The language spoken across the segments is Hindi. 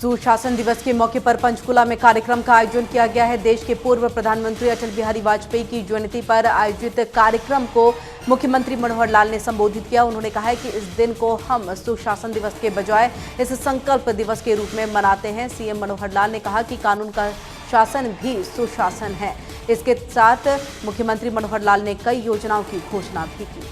सुशासन दिवस के मौके पर पंचकुला में कार्यक्रम का आयोजन किया गया है। देश के पूर्व प्रधानमंत्री अटल बिहारी वाजपेयी की जयंती पर आयोजित कार्यक्रम को मुख्यमंत्री मनोहर लाल ने संबोधित किया। उन्होंने कहा है कि इस दिन को हम सुशासन दिवस के बजाय इस संकल्प दिवस के रूप में मनाते हैं। सीएम मनोहर लाल ने कहा कि कानून का शासन भी सुशासन है। इसके साथ मुख्यमंत्री मनोहर लाल ने कई योजनाओं की घोषणा भी की।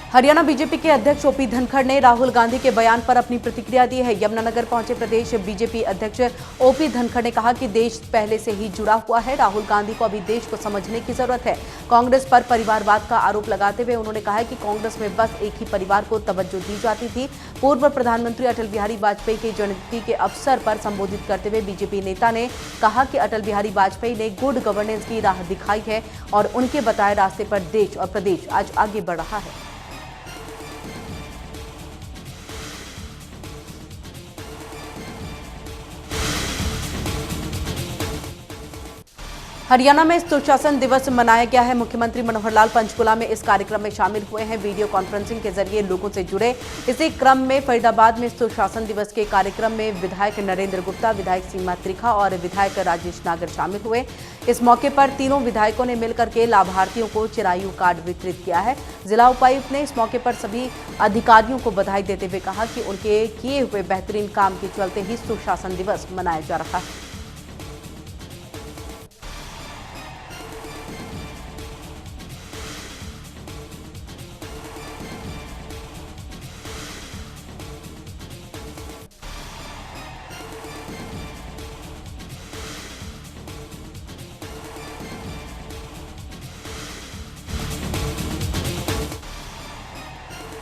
हरियाणा बीजेपी के अध्यक्ष ओपी धनखड़ ने राहुल गांधी के बयान पर अपनी प्रतिक्रिया दी है। यमुनानगर पहुंचे प्रदेश बीजेपी अध्यक्ष ओपी धनखड़ ने कहा कि देश पहले से ही जुड़ा हुआ है। राहुल गांधी को अभी देश को समझने की जरूरत है। कांग्रेस पर परिवारवाद का आरोप लगाते हुए उन्होंने कहा कि कांग्रेस में बस एक ही परिवार को तवज्जो दी जाती थी। पूर्व प्रधानमंत्री अटल बिहारी वाजपेयी की जयंती के अवसर पर संबोधित करते हुए बीजेपी नेता ने कहा कि अटल बिहारी वाजपेयी ने गुड गवर्नेंस की राह दिखाई है और उनके बताए रास्ते पर देश और प्रदेश आज आगे बढ़ रहा है। हरियाणा में सुशासन दिवस मनाया गया है। मुख्यमंत्री मनोहर लाल पंचकुला में इस कार्यक्रम में शामिल हुए हैं। वीडियो कॉन्फ्रेंसिंग के जरिए लोगों से जुड़े। इसी क्रम में फरीदाबाद में सुशासन दिवस के कार्यक्रम में विधायक नरेंद्र गुप्ता, विधायक सीमा त्रिखा और विधायक राजेश नागर शामिल हुए। इस मौके पर तीनों विधायकों ने मिलकर के लाभार्थियों को चिरायु कार्ड वितरित किया है। जिला उपायुक्त ने इस मौके पर सभी अधिकारियों को बधाई देते हुए कहा कि उनके किए हुए बेहतरीन काम के चलते ही सुशासन दिवस मनाया जा रहा है।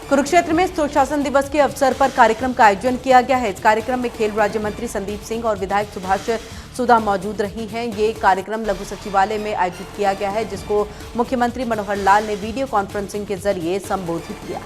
कुरुक्षेत्र में सुशासन दिवस के अवसर पर कार्यक्रम का आयोजन किया गया है। इस कार्यक्रम में खेल राज्य मंत्री संदीप सिंह और विधायक सुभाष सुधा मौजूद रही हैं। ये कार्यक्रम लघु सचिवालय में आयोजित किया गया है, जिसको मुख्यमंत्री मनोहर लाल ने वीडियो कॉन्फ्रेंसिंग के जरिए संबोधित किया।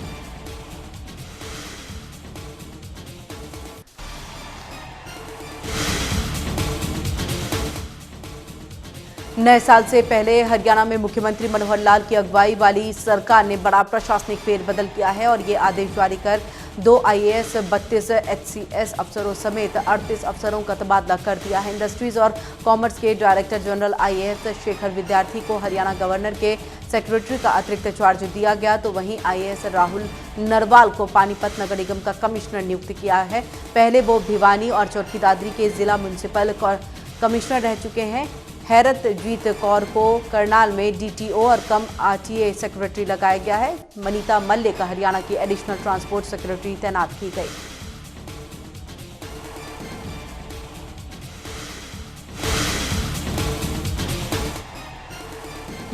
नए साल से पहले हरियाणा में मुख्यमंत्री मनोहर लाल की अगुवाई वाली सरकार ने बड़ा प्रशासनिक फेरबदल किया है और ये आदेश जारी कर 2 IAS, 32 HCS अफसरों समेत 38 अफसरों का तबादला कर दिया है। इंडस्ट्रीज और कॉमर्स के डायरेक्टर जनरल IAS शेखर विद्यार्थी को हरियाणा गवर्नर के सेक्रेटरी का अतिरिक्त चार्ज दिया गया, तो वहीं IAS राहुल नरवाल को पानीपत नगर निगम का कमिश्नर नियुक्त किया है। पहले वो भिवानी और चौरखी दादरी के जिला म्यूनिसिपल कमिश्नर रह चुके हैं। हैरतजीत कौर को करनाल में DTO और कम RTA सेक्रेटरी लगाया गया है। मनीता मल्ले का हरियाणा की एडिशनल ट्रांसपोर्ट सेक्रेटरी तैनात की गई।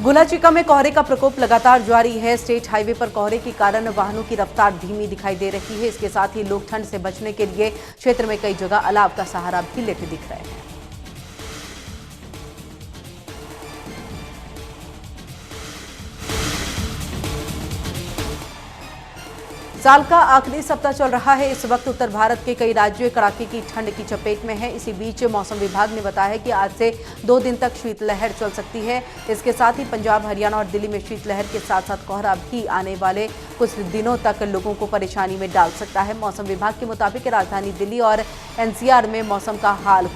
गुलाचिका में कोहरे का प्रकोप लगातार जारी है। स्टेट हाईवे पर कोहरे के कारण वाहनों की रफ्तार धीमी दिखाई दे रही है। इसके साथ ही लोग ठंड से बचने के लिए क्षेत्र में कई जगह अलाव का सहारा भी लेते दिख रहे हैं। साल का आखिरी सप्ताह चल रहा है। इस वक्त उत्तर भारत के कई राज्य कड़ाके की ठंड की चपेट में हैं। इसी बीच मौसम विभाग ने बताया है कि आज से 2 दिन तक शीतलहर चल सकती है। इसके साथ ही पंजाब, हरियाणा और दिल्ली में शीतलहर के साथ साथ कोहरा भी आने वाले कुछ दिनों तक लोगों को परेशानी में डाल सकता है। मौसम विभाग के मुताबिक राजधानी दिल्ली और NCR में मौसम का हाल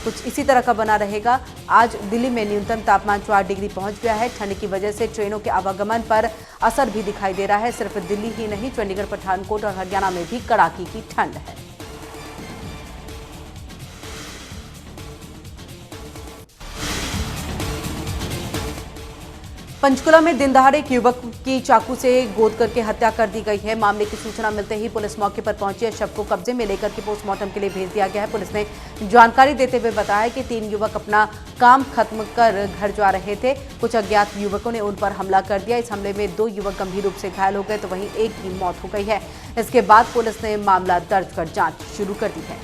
कुछ इसी तरह का बना रहेगा। आज दिल्ली में न्यूनतम तापमान 4 डिग्री पहुंच गया है। ठंड की वजह से ट्रेनों के आवागमन पर असर भी दिखाई दे रहा है। सिर्फ दिल्ली ही नहीं, चंडीगढ़, पठानकोट और हरियाणा में भी कड़ाके की ठंड है। पंचकुला में दिन दहाड़े एक युवक की चाकू से गोद करके हत्या कर दी गई है। मामले की सूचना मिलते ही पुलिस मौके पर पहुंची है। शव को कब्जे में लेकर के पोस्टमार्टम के लिए भेज दिया गया है। पुलिस ने जानकारी देते हुए बताया कि 3 युवक अपना काम खत्म कर घर जा रहे थे। कुछ अज्ञात युवकों ने उन पर हमला कर दिया। इस हमले में 2 युवक गंभीर रूप से घायल हो गए, तो वहीं एक की मौत हो गई है। इसके बाद पुलिस ने मामला दर्ज कर जांच शुरू कर दी है।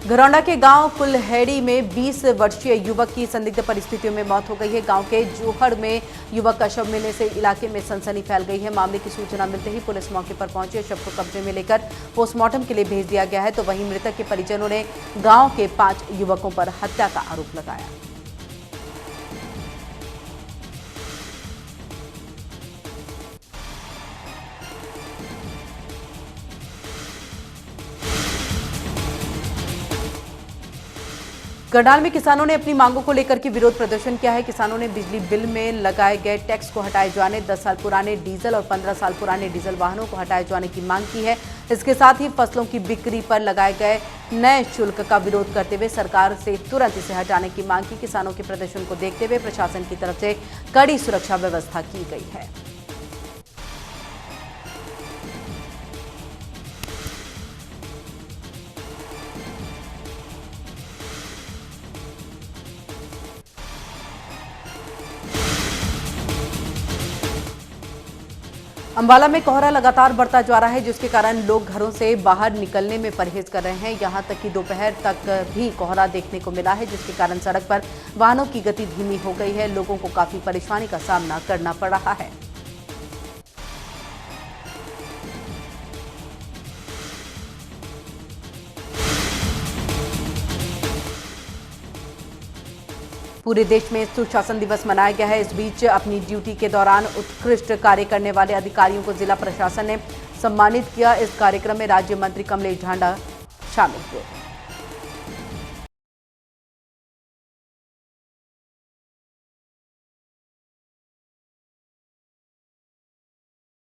घरौंडा के गांव कुल्हेड़ी में 20 वर्षीय युवक की संदिग्ध परिस्थितियों में मौत हो गई है। गांव के जोहड़ में युवक का शव मिलने से इलाके में सनसनी फैल गई है। मामले की सूचना मिलते ही पुलिस मौके पर पहुंची, शव को कब्जे में लेकर पोस्टमार्टम के लिए भेज दिया गया है। तो वहीं मृतक के परिजनों ने गांव के 5 युवकों पर हत्या का आरोप लगाया। करनाल में किसानों ने अपनी मांगों को लेकर के विरोध प्रदर्शन किया है। किसानों ने बिजली बिल में लगाए गए टैक्स को हटाए जाने, 10 साल पुराने डीजल और 15 साल पुराने डीजल वाहनों को हटाए जाने की मांग की है। इसके साथ ही फसलों की बिक्री पर लगाए गए नए शुल्क का विरोध करते हुए सरकार से तुरंत इसे हटाने की मांग की। किसानों के प्रदर्शन को देखते हुए प्रशासन की तरफ से कड़ी सुरक्षा व्यवस्था की गई है। अंबाला में कोहरा लगातार बढ़ता जा रहा है, जिसके कारण लोग घरों से बाहर निकलने में परहेज कर रहे हैं। यहां तक कि दोपहर तक भी कोहरा देखने को मिला है, जिसके कारण सड़क पर वाहनों की गति धीमी हो गई है। लोगों को काफी परेशानी का सामना करना पड़ रहा है। पूरे देश में सुशासन दिवस मनाया गया है। इस बीच अपनी ड्यूटी के दौरान उत्कृष्ट कार्य करने वाले अधिकारियों को जिला प्रशासन ने सम्मानित किया। इस कार्यक्रम में राज्य मंत्री कमलेश ढांडा शामिल हुए।